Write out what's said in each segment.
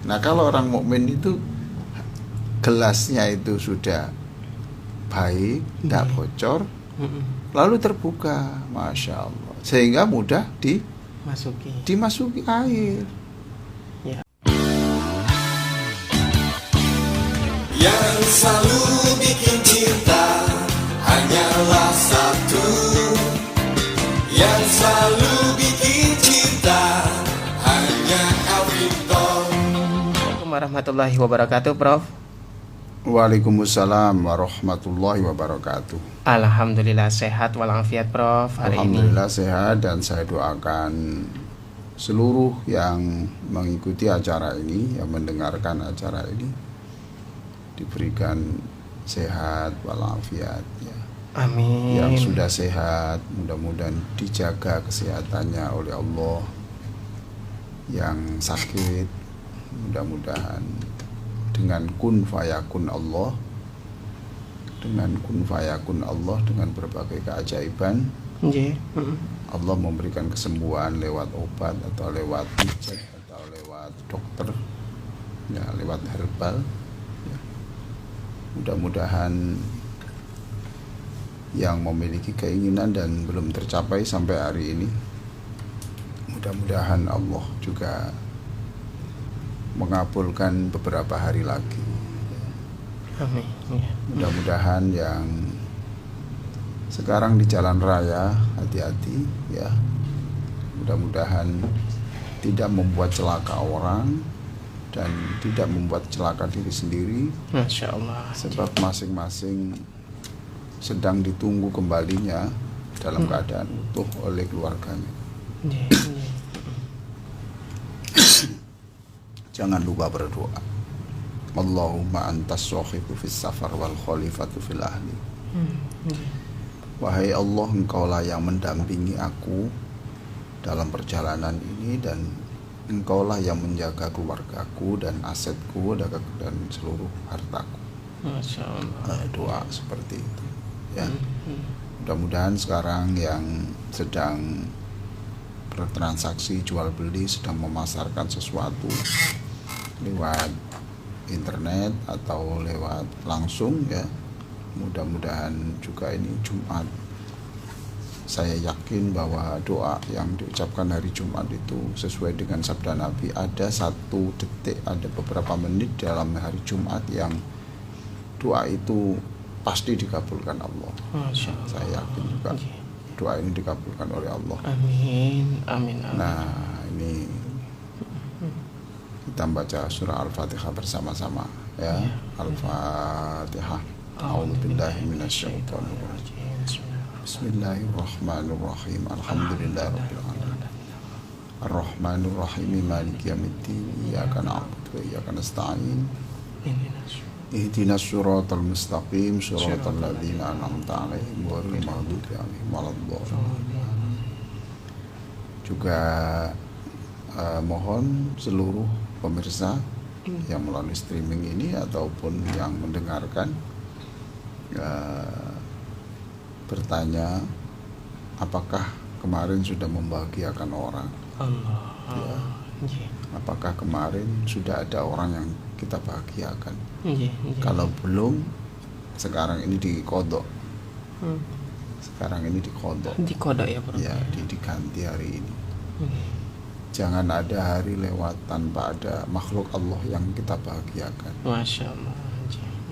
Nah, kalau orang mukmin itu gelasnya itu sudah baik, tidak bocor, lalu terbuka, masya Allah, sehingga mudah dimasuki air. Ya. Yang selalu bikin cinta hanyalah satu. Yang selalu bikin cinta hanya Alvito. Assalamualaikum warahmatullahi wabarakatuh, Prof. Waalaikumsalam warahmatullahi wabarakatuh. Alhamdulillah sehat walafiat, Prof. Hari Alhamdulillah ini. sehat, dan saya doakan seluruh yang mengikuti acara ini, yang mendengarkan acara ini, diberikan sehat walafiat ya. Amin. Yang sudah sehat mudah-mudahan dijaga kesehatannya oleh Allah. Yang sakit mudah-mudahan dengan kun fayakun Allah, dengan berbagai keajaiban Nggih. Allah memberikan kesembuhan lewat obat atau lewat pijat atau lewat dokter ya, lewat herbal ya. Mudah-mudahan yang memiliki keinginan dan belum tercapai sampai hari ini, mudah-mudahan Allah juga mengabulkan beberapa hari lagi. Amin. Ya. Mudah-mudahan yang sekarang di jalan raya hati-hati ya. Mudah-mudahan tidak membuat celaka orang dan tidak membuat celaka diri sendiri. Masya Allah. Sebab masing-masing sedang ditunggu kembalinya dalam keadaan utuh oleh keluarganya. Nggih. Jangan lupa berdoa. Allahumma antas sohibu fis safar wal khalifatu fil ahli. Wahai Allah, engkaulah yang mendampingi aku dalam perjalanan ini, dan engkaulah yang menjaga keluargaku dan asetku dan seluruh hartaku. Masya Allah. Doa seperti itu ya. Mudah-mudahan sekarang yang sedang bertransaksi jual beli, sedang memasarkan sesuatu lewat internet atau lewat langsung ya, mudah-mudahan juga ini Jumat, saya yakin bahwa doa yang diucapkan hari Jumat itu sesuai dengan sabda Nabi. Ada 1 detik, ada beberapa menit dalam hari Jumat yang doa itu pasti dikabulkan Allah. Masya Allah. Saya yakin juga doa ini dikabulkan oleh Allah. Amin. Amin. Nah, ini kita baca surah Al-Fatihah bersama-sama ya. Al-Fatihah. A'udzubillahi minasyaitonir rajim. Bismillahirrahmanirrahim. Alhamdulillahirabbil alamin. Ar-Rahmanir Rahim, Maliki yaumiddin. Iyyaka na'budu wa iyyaka nasta'in. Ihdinas siratal mustaqim, siratal ladzina an'amta 'alaihim ghairil maghdubi 'alaihim waladdallin. Juga mohon seluruh pemirsa yang melalui streaming ini ataupun yang mendengarkan bertanya, apakah kemarin sudah membahagiakan orang? Allah. Ya. Apakah kemarin sudah ada orang yang kita bahagiakan? Kalau belum, sekarang ini dikodok. Sekarang ini dikodok. Dikodok ya, Bro. Ya, diganti hari ini. Jangan ada hari lewat tanpa ada makhluk Allah yang kita bahagiakan. Masya Allah.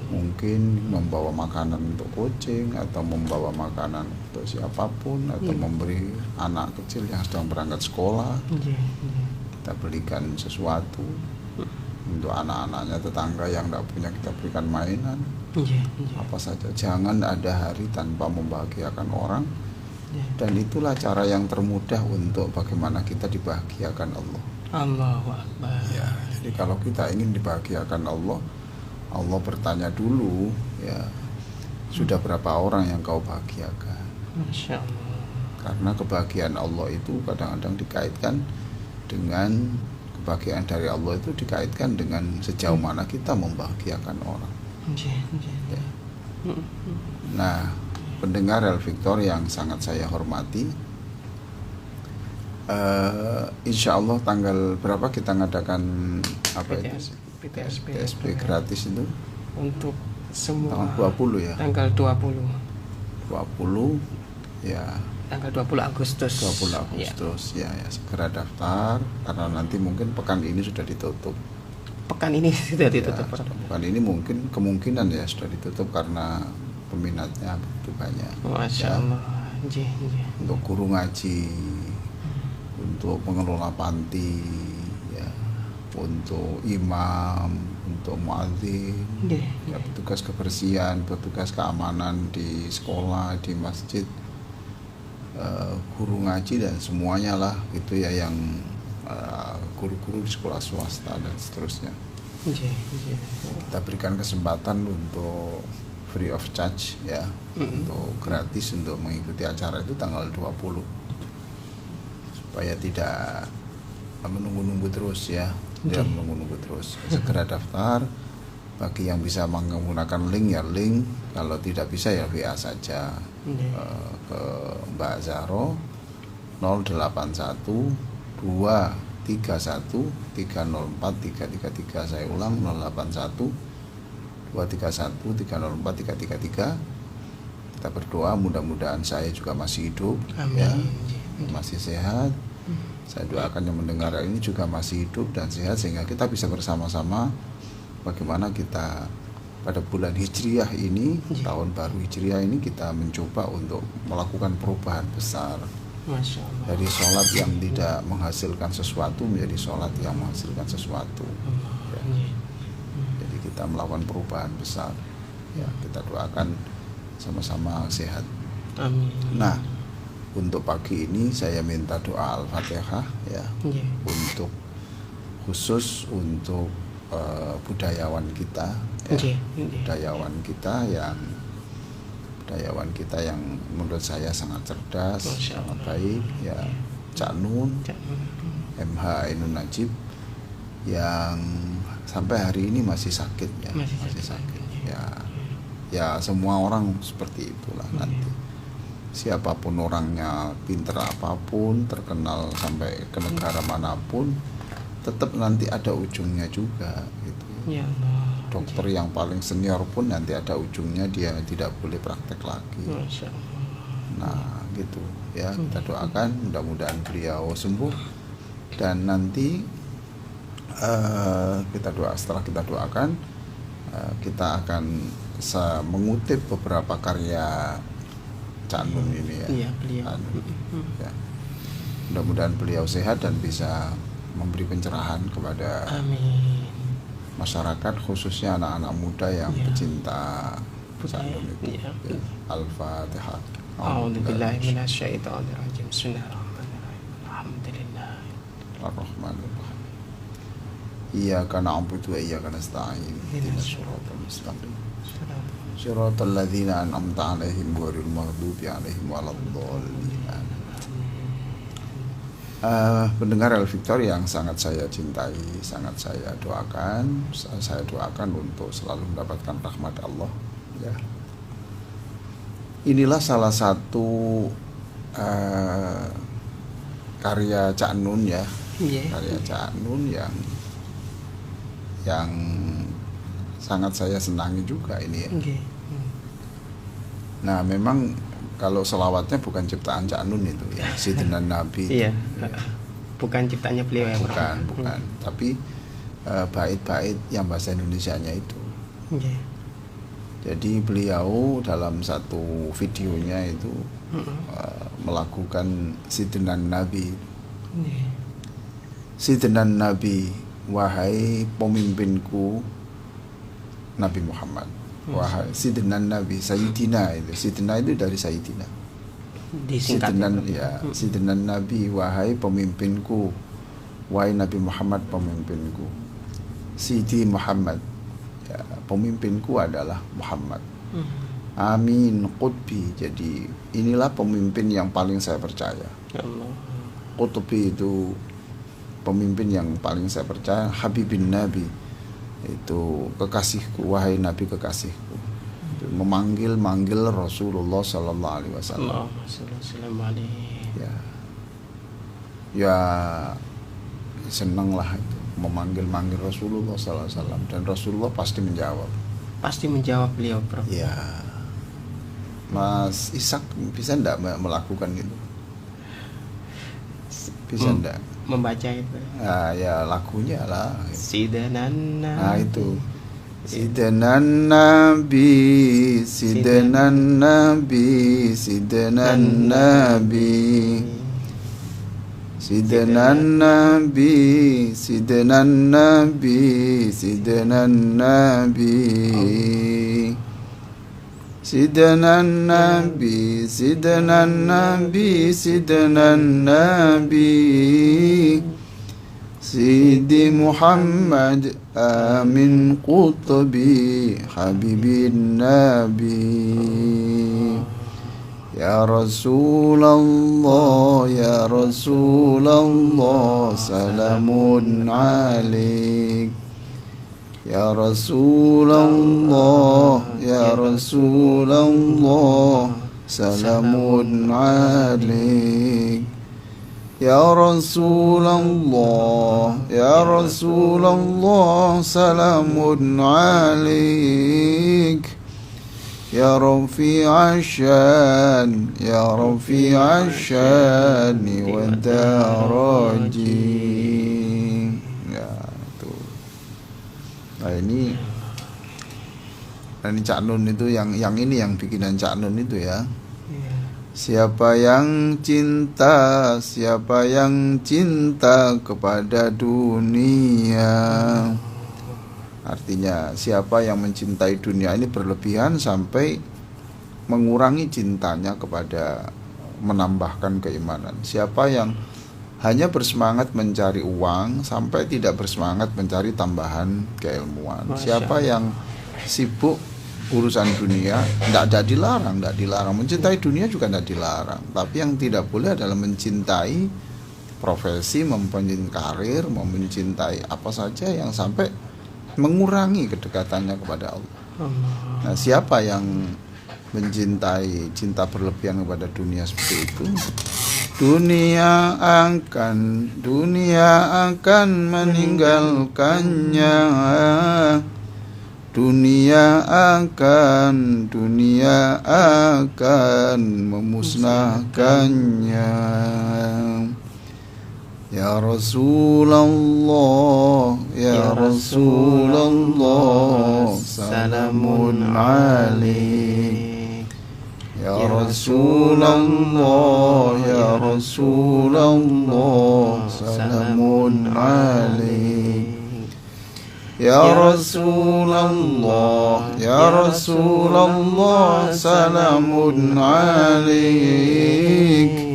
Mungkin membawa makanan untuk kucing, atau membawa makanan untuk siapapun, atau memberi anak kecil yang sedang berangkat sekolah. Kita belikan sesuatu untuk anak-anaknya, tetangga yang tidak punya kita berikan mainan. Apa saja, jangan ada hari tanpa membahagiakan orang. Dan itulah cara yang termudah untuk bagaimana kita dibahagiakan Allah. Allahu Akbar. Ya, jadi kalau kita ingin dibahagiakan Allah, Allah bertanya dulu ya, sudah berapa orang yang kau bahagiakan? Masya Allah. Karena kebahagiaan Allah itu kadang-kadang dikaitkan dengan kebahagiaan dari Allah itu dikaitkan dengan sejauh mana kita membahagiakan orang. Ya. Nah, pendengar El Victor yang sangat saya hormati, Insya Allah tanggal berapa kita ngadakan apa PTS, itu? PTSP PTSP gratis itu untuk semua tanggal 20 ya. tanggal 20 ya. tanggal 20 Agustus 20 Agustus ya segera daftar karena nanti mungkin pekan ini sudah ditutup. Pekan ini sudah ditutup. Pekan ini mungkin kemungkinan ya sudah ditutup karena peminatnya begitu banyak. Masya Allah. Nggih. Untuk guru ngaji, untuk pengelola panti, ya, untuk imam, untuk muadzin, ya, petugas kebersihan, petugas keamanan di sekolah, di masjid, guru ngaji dan semuanya lah itu ya yang guru-guru di sekolah swasta dan seterusnya. Kita berikan kesempatan untuk free of charge ya, untuk gratis untuk mengikuti acara itu tanggal 20 supaya tidak menunggu-nunggu terus ya, tidak menunggu-nunggu terus. Segera daftar. Bagi yang bisa menggunakan link ya link, kalau tidak bisa ya WA saja ke Mbak Zahro 081 231 304 333. Saya ulang 081 231 304 333. Kita berdoa mudah-mudahan saya juga masih hidup. Amin. Ya, masih sehat. Saya doakan yang mendengar ini juga masih hidup dan sehat sehingga kita bisa bersama-sama bagaimana kita pada bulan Hijriah ini, tahun baru Hijriah ini kita mencoba untuk melakukan perubahan besar. Masya Allah. Dari sholat yang tidak menghasilkan sesuatu menjadi sholat yang menghasilkan sesuatu. Ya. Jadi kita melakukan perubahan besar. Ya, kita doakan sama-sama sehat. Amin. Nah, untuk pagi ini saya minta doa Al-Fatihah ya, untuk khusus untuk budayawan kita, ya, budayawan kita yang menurut saya sangat cerdas, sangat baik, ya, Cak Nun, MH Ainun Najib, yang sampai hari ini masih sakit ya, masih sakit. Ya semua orang seperti itulah nanti. Siapapun orangnya, pinter apapun, terkenal sampai ke negara manapun, tetap nanti ada ujungnya juga gitu. Ya Allah. Dokter yang paling senior pun nanti ada ujungnya, dia tidak boleh praktek lagi. Masya Allah. Nah gitu ya, kita doakan mudah-mudahan beliau sembuh dan nanti setelah kita doakan kita akan mengutip beberapa karya Cak Nun ini ya. Iya, beliau. Ya. Mudah-mudahan beliau sehat dan bisa memberi pencerahan kepada masyarakat khususnya anak-anak muda yang pecinta Cak Nun itu. Ya. Al-Fatihah. A'udzubillahi minasyaitonir rajim. Bismillahirrahmanirrahim. Alhamdulillah. Ar-Rahmanir-Rahim. Iyyaka na'budu wa iyyaka nasta'in. Ihdinas siratal mustaqim. Siratal ladzina an'amta 'alaihim ghairil maghdubi 'alaihim waladdallin. Pendengar El Victor yang sangat saya cintai, sangat saya doakan untuk selalu mendapatkan rahmat Allah ya. Inilah salah satu karya Cak Nun ya, karya Cak Nun yang sangat saya senangi juga ini ya. Nah memang kalau selawatnya bukan ciptaan Cak Nun itu ya, Sidina Nabi itu, ya. Bukan ciptanya beliau ya, bukan. Tapi bait-bait yang bahasa Indonesianya itu. Jadi beliau dalam satu videonya itu melakukan Sidina Nabi. Sidina Nabi, wahai pemimpinku Nabi Muhammad. Wahai Sidina Nabi, Sayyidina itu. Sayyidina itu dari Sayyidina. Sidina Nabi, wahai pemimpinku. Wahai Nabi Muhammad pemimpinku. Sidi Muhammad. Ya, pemimpinku adalah Muhammad. Amin Qutbi. Jadi inilah pemimpin yang paling saya percaya. Qutbi itu pemimpin yang paling saya percaya. Habibin Nabi, itu kekasihku, wahai Nabi kekasihku. Memanggil Rasulullah Sallallahu Alaihi Wasallam. Ya. ya seneng lah itu memanggil-manggil Rasulullah SAW, dan Rasulullah pasti menjawab. Pasti menjawab beliau, Prof. Ya, Mas Ishak bisa enggak melakukan itu? Bisa enggak? Membaca itu. Nah, ya lagunya lah. Sidanana. Nah itu. Sidanan Nabi, Sidanan Nabi, Sidanan Nabi, Sidanan Nabi, Sidanan Nabi, Sidanan Nabi, Sidanan Nabi, Sidanan Nabi, Sidanan Nabi, Sidi Muhammad Amin Qutbi Habibin Nabi. Ya Rasulullah, Ya Rasulullah, salamun alaik. Ya Rasulullah, Ya Rasulullah, salamun alaik. Ya Rasulullah, Ya Rasulullah, salamun alaik. Ya Rafi'a syan, Ya Rafi'a syani wa daraji. Ya, itu. Nah ini Cak Nun itu yang ini yang bikinan Cak Nun itu ya. Siapa yang cinta kepada dunia. Artinya siapa yang mencintai dunia ini berlebihan sampai mengurangi cintanya kepada menambahkan keimanan. Siapa yang hanya bersemangat mencari uang sampai tidak bersemangat mencari tambahan keilmuan. Siapa yang sibuk urusan dunia, tidak dilarang. Mencintai dunia juga tidak dilarang. Tapi yang tidak boleh adalah mencintai profesi, mempunyai karir, mencintai apa saja yang sampai mengurangi kedekatannya kepada Allah. Nah, siapa yang mencintai cinta berlebihan kepada dunia seperti itu, dunia akan meninggalkannya. Dunia akan memusnahkannya. Ya Rasulullah, Ya Rasulullah, salamun alaik. Ya Rasulullah, Ya Rasulullah, salamun alaik. Ya Rasulullah, Ya Rasulullah, salamun alaik.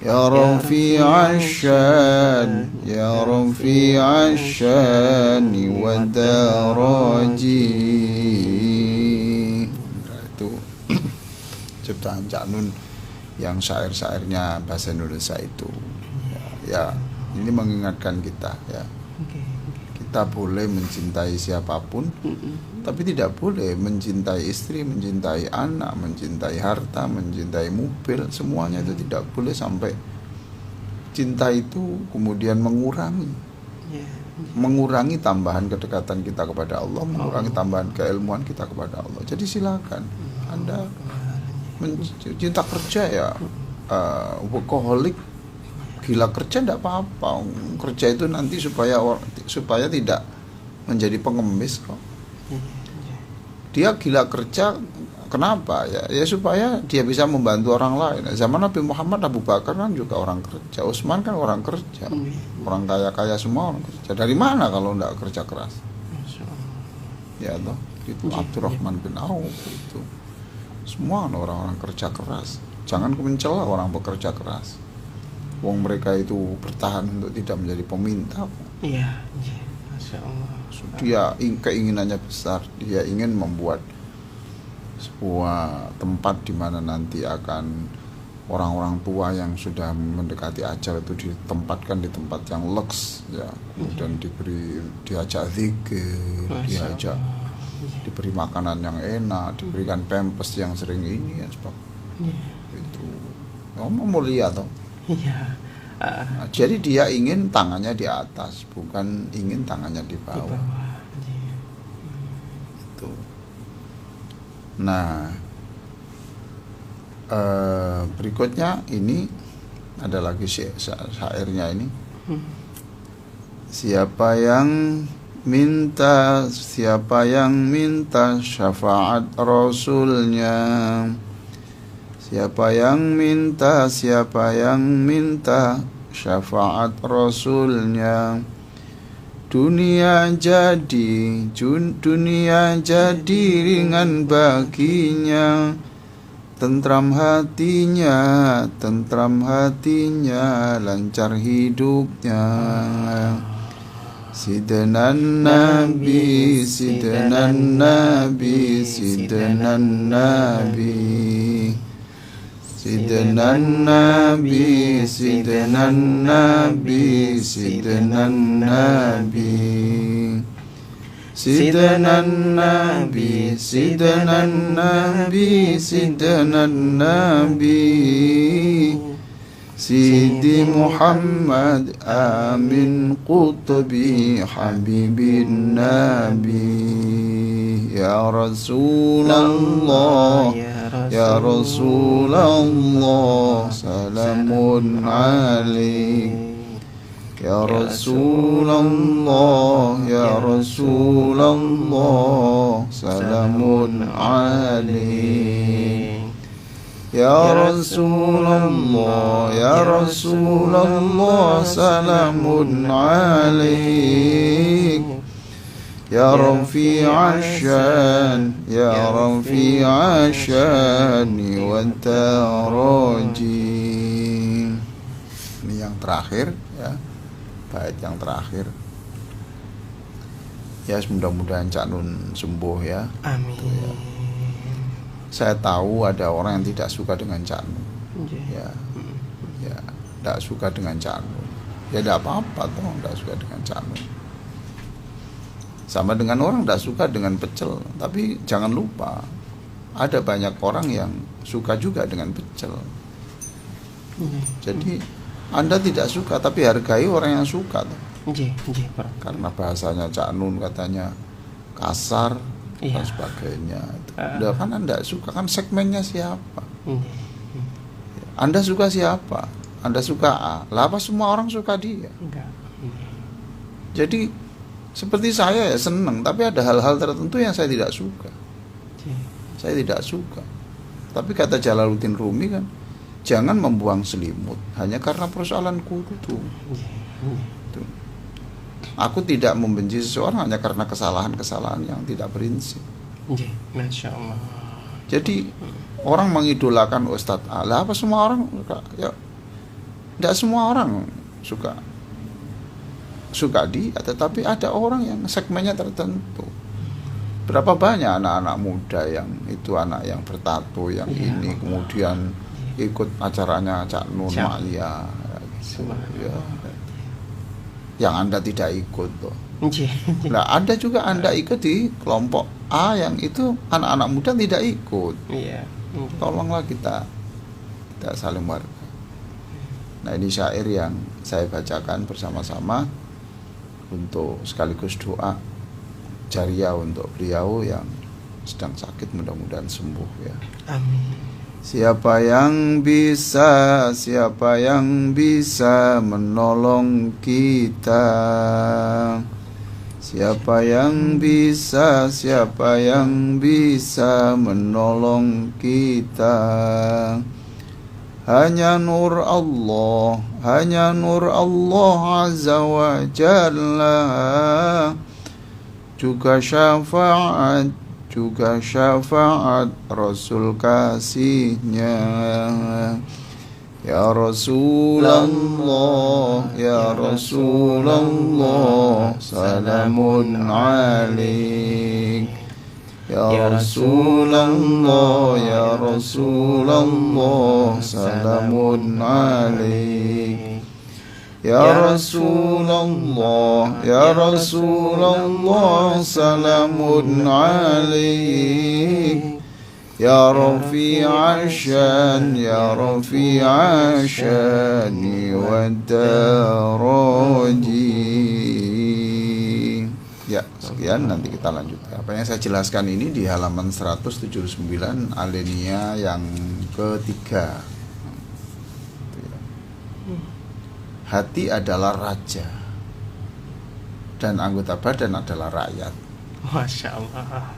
Ya Rafi'a syan, Ya Rafi'a syani wa daraji. Itu ciptaan Cak Nun yang syair-syairnya bahasa Indonesia itu. Ya, ini mengingatkan kita ya. Kita boleh mencintai siapapun, tapi tidak boleh mencintai istri, mencintai anak, mencintai harta, mencintai mobil, semuanya itu tidak boleh sampai cinta itu kemudian mengurangi tambahan kedekatan kita kepada Allah, mengurangi tambahan keilmuan kita kepada Allah. Jadi silakan Anda cinta kerja ya, workaholic, gila kerja tidak apa-apa. Kerja itu nanti supaya tidak menjadi pengemis kok. Dia gila kerja kenapa ya? Ya supaya dia bisa membantu orang lain. Zaman Nabi Muhammad, Abu Bakar kan juga orang kerja, Utsman kan orang kerja, orang kaya semua orang kerja. Dari mana kalau tidak kerja keras? Ya toh, itu Abdurrahman bin Auf itu. Semua orang-orang kerja keras. Jangan mencela orang bekerja keras. Wong mereka itu bertahan untuk tidak menjadi peminta. Iya, Masya Allah. Dia keinginannya besar. Dia ingin membuat sebuah tempat di mana nanti akan orang-orang tua yang sudah mendekati ajal itu ditempatkan di tempat yang leks ya, kemudian diajak zikir, diberi makanan yang enak, diberikan pampers yang sering ini ya sebab itu. Kamu mulia toh. Iya, Nah, jadi dia ingin tangannya di atas, bukan ingin tangannya di Di bawah. bawah. Nggih. Itu. Nah, berikutnya ini ada lagi syairnya ini. Siapa yang minta syafaat Rasulnya, siapa yang minta syafaat Rasulnya, dunia jadi ringan baginya, tentram hatinya, lancar hidupnya. Sidana Nabi, Sidi Muhammad Amin Qutbi Habibin Nabi. Ya Rasulullah, Ya Rasulullah, salamun alaik. Ya Rasulullah, Ya Rasulullah, salamun alaik. Ya Rasulullah, Ya Rasulullah, salamun alaik. Ya Rafi'asyan, Ya Rafi'asyan wa taraji. Ini yang terakhir ya, bait yang terakhir. Ya, mudah-mudahan Cak Nun sembuh ya. Amin. Saya tahu ada orang yang tidak suka dengan Cak Nun. Nggih. Ya, tidak suka dengan Cak Nun. Ya tidak apa-apa toh, tidak suka dengan Cak Nun. Sama dengan orang tidak suka dengan pecel. Tapi jangan lupa, ada banyak orang yang suka juga dengan pecel. Jadi Anda tidak suka, tapi hargai orang yang suka toh. Nggih, Prof. Karena bahasanya Cak Nun katanya kasar Iya. dan sebagainya. Udah kan Anda suka, kan segmennya siapa? Nggih. Anda suka siapa? Anda suka A. Lah apa semua orang suka dia? Enggak. Jadi seperti saya ya senang, tapi ada hal-hal tertentu yang saya tidak suka. Saya tidak suka. Tapi kata Jalaluddin Rumi kan, jangan membuang selimut hanya karena persoalan kutu. Tuh. Aku tidak membenci seseorang hanya karena kesalahan-kesalahan yang tidak prinsip. Nggih, Masya Allah. Jadi orang mengidolakan Ustadz A. Lah apa semua orang suka? Ya, tidak semua orang suka dia, tetapi ada orang yang segmennya tertentu. Berapa banyak anak-anak muda yang itu, anak yang bertato, yang ini kemudian ikut acaranya Cak Nun Ma'lia gitu, ya. Yang Anda tidak ikut toh. Nah, Anda juga Anda ikut di kelompok A yang itu anak-anak muda tidak ikut. Iya. Tolonglah kita saling warga. Nah, ini syair yang saya bacakan bersama-sama untuk sekaligus doa jariah untuk beliau yang sedang sakit, mudah-mudahan sembuh ya. Amin. Siapa yang bisa menolong kita? Siapa yang bisa menolong kita? Hanya nur Allah Azza wa Jalla, juga syafaat Rasul kasihnya. Ya Rasulullah, Ya Rasulullah, salamun alaik. Ya Rasulullah, Ya Rasulullah, salamun alaik. Ya Rasulullah, Ya Rasulullah, salamun alaik. يا رفيع الشان يا رفيع الشان والدرج. Ya, sekian, nanti kita lanjut. Apa yang saya jelaskan ini di halaman 179 alinea yang ketiga. Hati adalah raja dan anggota badan adalah rakyat. Masya Allah.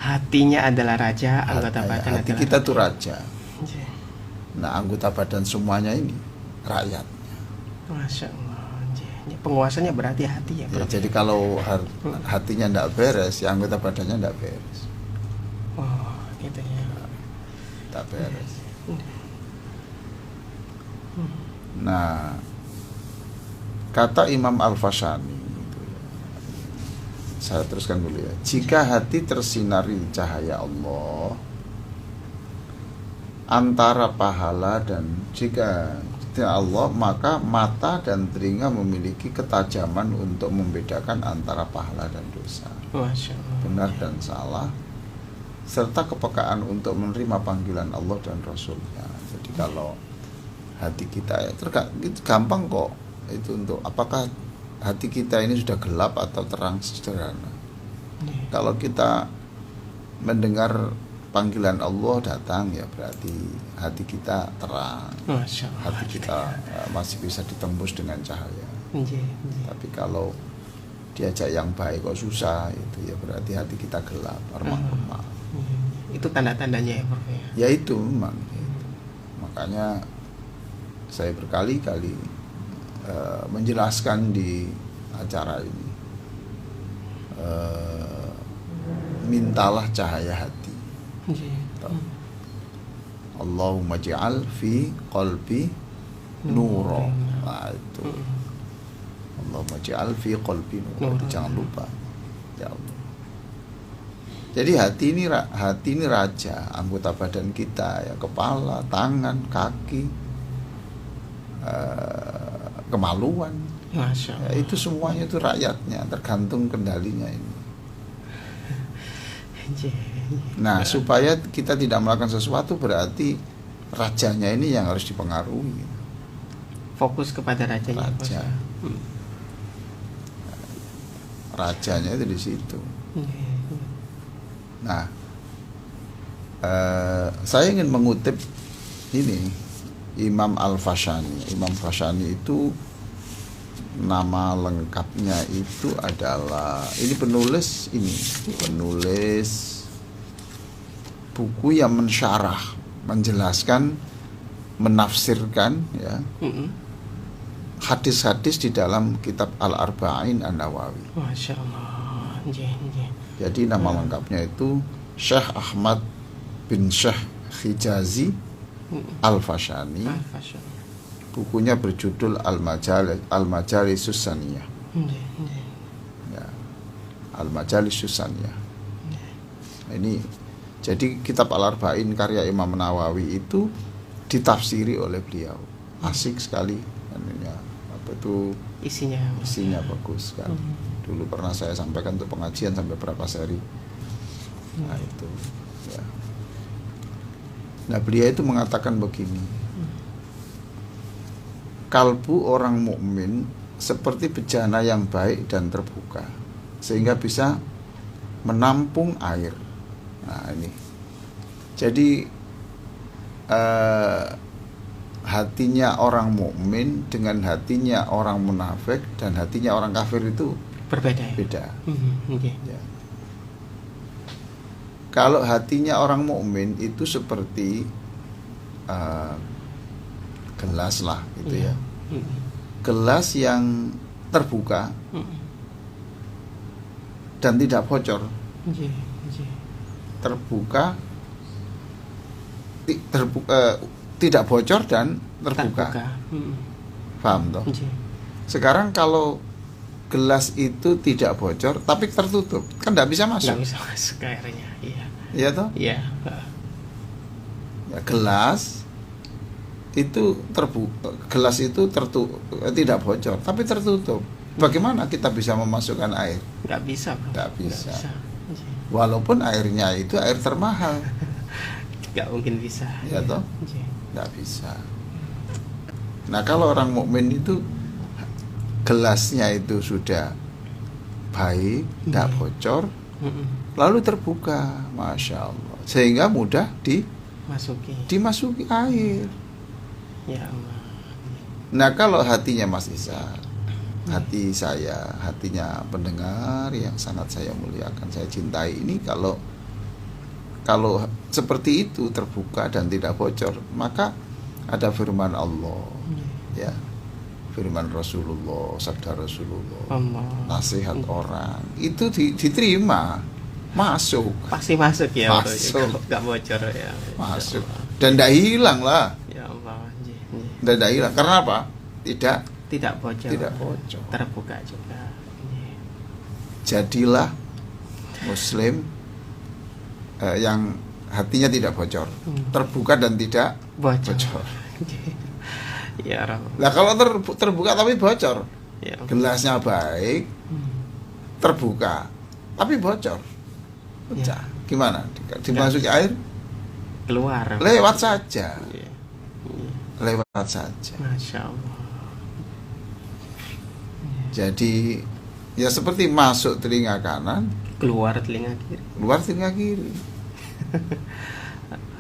Hatinya adalah raja, anggota badan Hati adalah kita tuh raja. Nggih. Nah, anggota badan semuanya ini rakyat. Masya Allah. Nggih. Penguasanya berarti hati ya, Ya, Prof? jadi kalau hatinya tidak beres, ya anggota badannya tidak beres. Oh, gitu ya. Tak beres. Nah, kata Imam Al-Fashani, gitu ya. Saya teruskan dulu ya. Jika hati tersinari cahaya Allah antara pahala dan jika Allah, maka mata dan telinga memiliki ketajaman untuk membedakan antara pahala dan dosa, Masya Allah. benar dan salah, serta kepekaan untuk menerima panggilan Allah dan Rasulnya. Jadi kalau hati kita ya gampang kok itu untuk apakah hati kita ini sudah gelap atau terang sederhana. Nggih. Kalau kita mendengar panggilan Allah datang, ya berarti hati kita terang, Masya Allah. hati kita masih bisa ditembus dengan cahaya. Nggih, nggih. Tapi kalau diajak yang baik kok susah, itu ya berarti hati kita gelap, remang-remang. Itu tanda-tandanya ya, Prof ya. Ya itu memang gitu. Makanya saya berkali-kali menjelaskan di acara ini, mintalah cahaya hati. Nggih. Allahumma ja'al fi qalbi nura. Nah, itu Allahumma ja'al fi qalbi nura. Jangan lupa, ya Allah. Jadi hati ini raja, anggota badan kita ya, kepala, tangan, kaki, kemaluan. Masya Allah. Ya, itu semuanya itu rakyatnya, tergantung kendalinya ini. Nggih. Nah, supaya kita tidak melakukan sesuatu berarti rajanya ini yang harus dipengaruhi. Fokus kepada rajanya. Raja. Prof. Rajanya itu di situ. Nggih. Nah, saya ingin mengutip ini Imam Al-Fashani. Imam Fashani itu nama lengkapnya itu adalah penulis buku yang mensyarah, menjelaskan, menafsirkan ya hadis-hadis di dalam kitab Al-Arba'in An-Nawawi. Masya Allah. Nggih, nggih. Jadi nama lengkapnya itu Syekh Ahmad bin Syekh Hijazi Al-Fashani. Masya Allah. Bukunya berjudul Al-Majalisus Saniyah. Nggih, nggih. Ya. Al-Majalisus Saniyah. Ini jadi kitab Al-Arba'in karya Imam Nawawi itu ditafsiri oleh beliau. Asik sekali ya, isinya bagus sekali. Dulu pernah saya sampaikan untuk pengajian sampai berapa seri. Nah, itu ya. Nah, beliau itu mengatakan begini. Kalbu orang mukmin seperti bejana yang baik dan terbuka sehingga bisa menampung air. Nah, ini. Jadi hatinya orang mukmin dengan hatinya orang munafik dan hatinya orang kafir itu Berbeda ya? beda. Nggih. Ya. Kalau hatinya orang mukmin itu seperti gelas lah gitu ya. Gelas yang terbuka dan tidak bocor. Nggih, nggih. Terbuka tidak bocor dan terbuka. Paham toh? Nggih. Sekarang kalau gelas itu tidak bocor tapi tertutup, kan tidak bisa masuk. Nggak bisa masuk airnya. Iya. Iya toh? Iya. Ya, gelas itu gelas itu tidak bocor tapi tertutup. Bagaimana kita bisa memasukkan air? Nggak bisa, Bro. Nggak bisa. Walaupun airnya itu air termahal, Nggak mungkin bisa. ya toh, Nggih. nggak bisa. Nah kalau orang mukmin itu gelasnya itu sudah baik, nggak bocor, Mm-mm. lalu terbuka, masya Allah, sehingga mudah Masuki. dimasuki air. Ya Allah. Nah kalau hatinya Mas Isa, hati saya, hatinya pendengar yang sangat saya muliakan, saya cintai ini, kalau seperti itu terbuka dan tidak bocor, maka ada firman Allah, ya, firman Rasulullah, sabda Rasulullah, Allah. nasihat orang itu diterima, masuk, Pasti masuk ya. Bro. Masuk. Nggak bocor ya. masuk, Insya Allah. dan tidak hilang lah, Ya Allah. Nggih, nggih. dan tidak hilang. Karena apa? Tidak bocor. Tidak bocor. Terbuka juga. Nggih. Jadilah Muslim yang hatinya tidak bocor, terbuka dan tidak Bocor. bocor. Nggih. Ya Rabb. Nah kalau terbuka tapi bocor, Ya Allah. gelasnya baik, terbuka tapi bocor, pecah, gimana? Dimasuki air, Keluar. lewat saja, Iya. Iya. lewat saja. Masya Allah. Jadi ya seperti masuk telinga kanan, Keluar telinga kiri. keluar telinga kiri.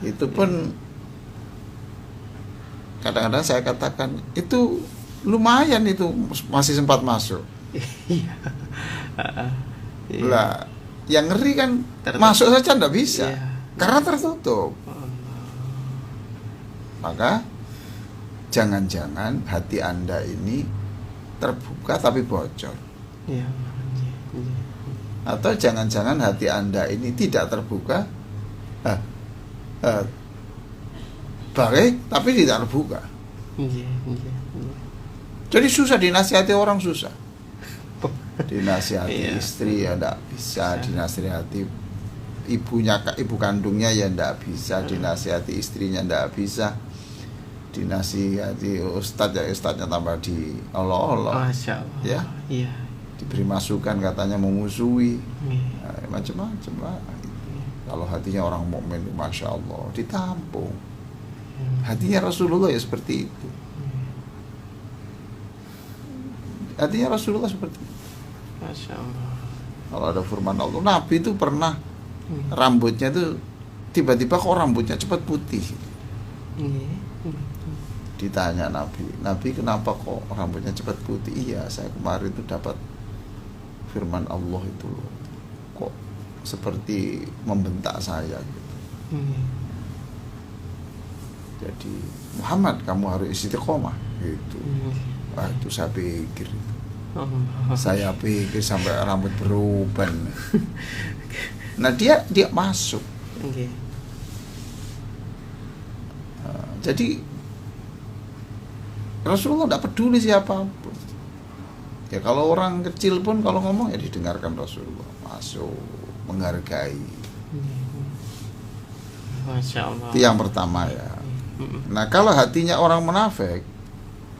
Itu pun kadang-kadang saya katakan itu lumayan, itu masih sempat masuk. Iya. Iya. Lah, yang ngeri kan Tertutup. masuk saja nggak bisa, Iya. karena tertutup. Maka jangan-jangan hati Anda ini terbuka tapi bocor, Iya. Iya. Iya. atau jangan-jangan hati Anda ini tidak terbuka, baik tapi tidak terbuka. Iya. Iya. Iya. Jadi susah dinasihati orang, susah. Dinasihati Iya. istri ya enggak bisa, dinasihati ibu kandungnya ya enggak bisa, dinasihati istrinya enggak bisa, dinasihati ustadznya tambah di Allah, Masya Allah. Ya. Iya. diberi masukan katanya memusuhi, Iya. macam-macam lah. Kalau hatinya orang mukmin, masya Allah, ditampung. Hatinya Rasulullah ya seperti itu. Hatinya Rasulullah seperti itu. Masya Allah. Kalau ada firman Allah, Nabi itu pernah rambutnya itu tiba-tiba kok rambutnya cepat putih. Iya. Ditanya Nabi kenapa kok rambutnya cepat putih? Iya, saya kemarin itu dapat firman Allah itu loh, kok seperti membentak saya gitu. Iya. Jadi Muhammad, kamu harus istiqomah gitu. Wah, itu saya pikir itu. Allah. Saya pikir sampai rambut beruban. Nah dia masuk. Iya. Jadi Rasulullah tidak peduli siapapun. Ya kalau orang kecil pun kalau ngomong ya didengarkan Rasulullah, masuk, menghargai. Masya Allah. Itu yang pertama ya. Nah kalau hatinya orang munafik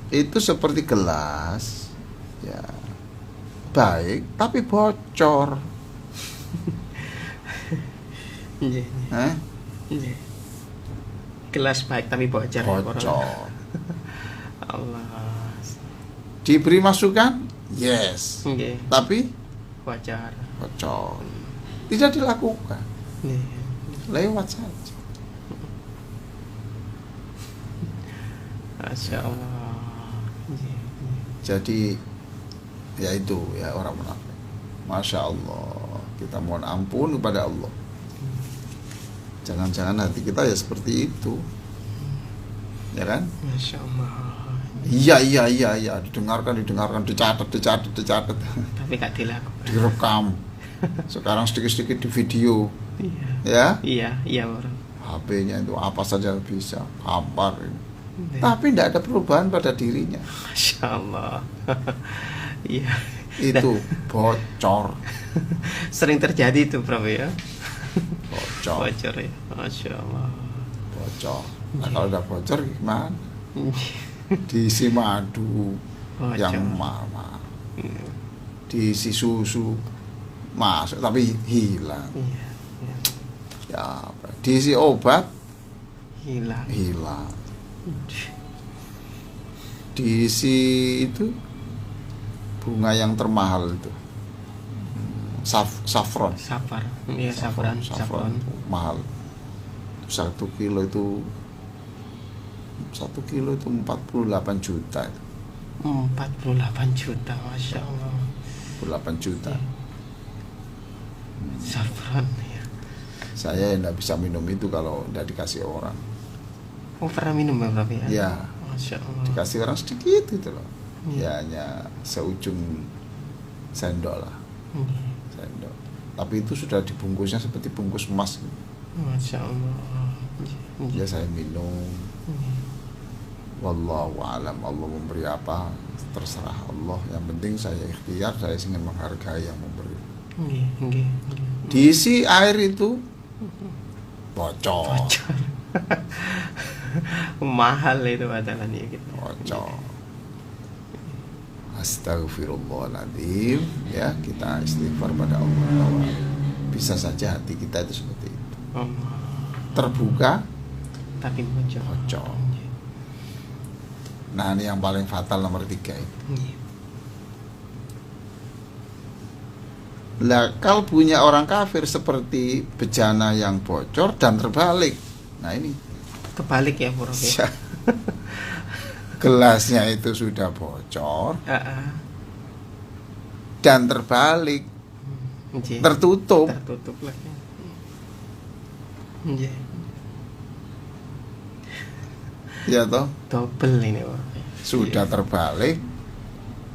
itu seperti gelas, ya baik tapi bocor. Iya. Eh? Iya. Gelas baik tapi bocor. Bocor. Allah. Diberi masukan, yes, Iya. tapi Bocor. bocor. Tidak dilakukan, Iya. lewat saja. Masya Allah. Iya. Jadi ya itu ya orang munafik. Masya Allah, kita mohon ampun kepada Allah. Jangan-jangan hati kita ya seperti itu, ya kan? Masya Allah. Iya, didengarkan, dicatat, Tapi gak dilakukan. direkam. Sekarang sedikit-sedikit di video, Iya. ya. Iya bro. HP-nya itu apa saja bisa, kabar. Iya. Tapi tidak ada perubahan pada dirinya. Masya Allah. Iya. Itu bocor, Sering terjadi itu bro ya. bocor, Bocor ya. Masya Allah. bocor. Nah kalau udah bocor gimana? Diisi madu Bocor. yang mahal, Iya. diisi susu masuk tapi hilang. Iya, iya. Ya, diisi obat Hilang. hilang. Diisi itu bunga yang termahal itu, saffron. Safar. Iya, saffron. Mahal. 1 kilo itu 48 juta. 48 juta, Masya Allah. 48 juta. Saffron ya. Saya tidak bisa minum itu kalau tidak dikasih orang. Oh, pernah minum ya Prof ya? Ya, Masya Allah. dikasih orang sedikit gitu loh. Iya. Ya hanya seujung sendok lah, Iya. sendok. Tapi itu sudah dibungkusnya seperti bungkus emas. Masya Allah. Ya saya minum. Iya. Wallahu alam, Allah memberi apa terserah Allah. Yang penting saya ikhtiar, saya ingin menghargai yang memberi. Iya, iya. Diisi air itu bocor. Mahal itu padahal ya gitu. Bocor. Astagfirullahaladzim. Ya, kita istighfar pada Allah bahwa bisa saja hati kita itu seperti itu. Allah. Terbuka, Tapi bocor. bocor. Nah, ini yang paling fatal nomor 3 itu. Iya. Lah, kalau punya orang kafir seperti bejana yang bocor dan terbalik. Nah, ini Kebalik ya Prof ya. gelasnya itu sudah bocor dan terbalik, Iya. tertutup. Tertutup lagi. Iya. Ya toh, Double ini Prof. sudah terbalik,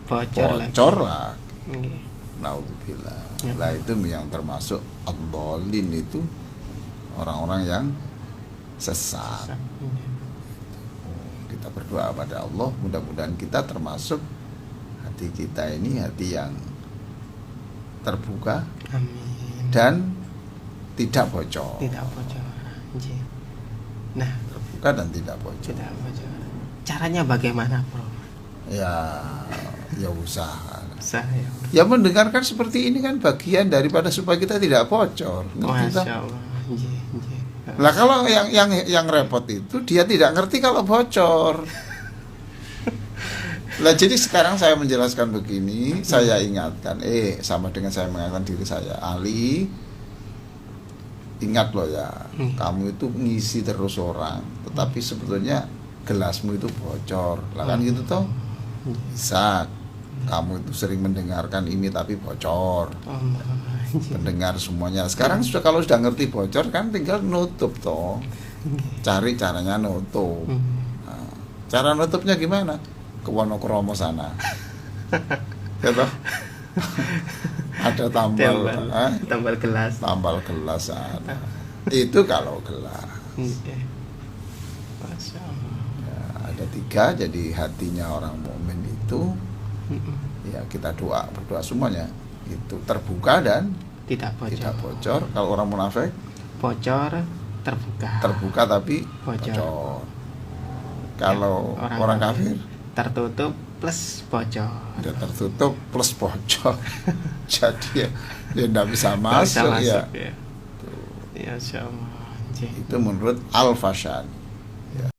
Bocor lagi. bocor lah. Iya. Naudzubillah. Ya. Lah itu yang termasuk ad-dhalin, itu orang-orang yang sesat. Iya. Kita berdoa pada Allah, mudah-mudahan kita termasuk hati kita ini hati yang terbuka Amin. dan tidak bocor. Tidak bocor. Iya. Nah, Terbuka dan tidak bocor. tidak bocor. Caranya bagaimana Prof? Ya usaha. Saya. Ya mendengarkan seperti ini kan bagian daripada supaya kita tidak bocor. Ngerti tak? Masya Allah. Iya, iya. Lah kalau yang repot itu dia tidak ngerti kalau bocor. Lah jadi sekarang saya menjelaskan begini, saya ingatkan, sama dengan saya mengingatkan diri saya, Ali, ingat loh ya, kamu itu ngisi terus orang, tetapi sebetulnya gelasmu itu bocor. Lah kan gitu toh? Bisa. Kamu itu sering mendengarkan ini tapi bocor. Pendengar semuanya. Sekarang kalau sudah ngerti bocor kan tinggal nutup toh. Cari caranya nutup. Nah, cara nutupnya gimana? Ke Wonokromo sana. Ya toh? Ada Tambal gelas. tambal gelas sana. Itu kalau gelas. Iya. Masya Allah. Ya, ada 3, jadi hatinya orang mukmin itu ya kita berdoa semuanya itu terbuka dan Tidak bocor. tidak bocor. Kalau orang munafik Bocor, terbuka. tapi Bocor. bocor. Kalau orang kafir tertutup plus bocor. dia tertutup plus bocor. Jadi dia tidak bisa Nggak bisa masuk ya. ya. Ya, Masya Allah. Itu menurut Al-Fashani.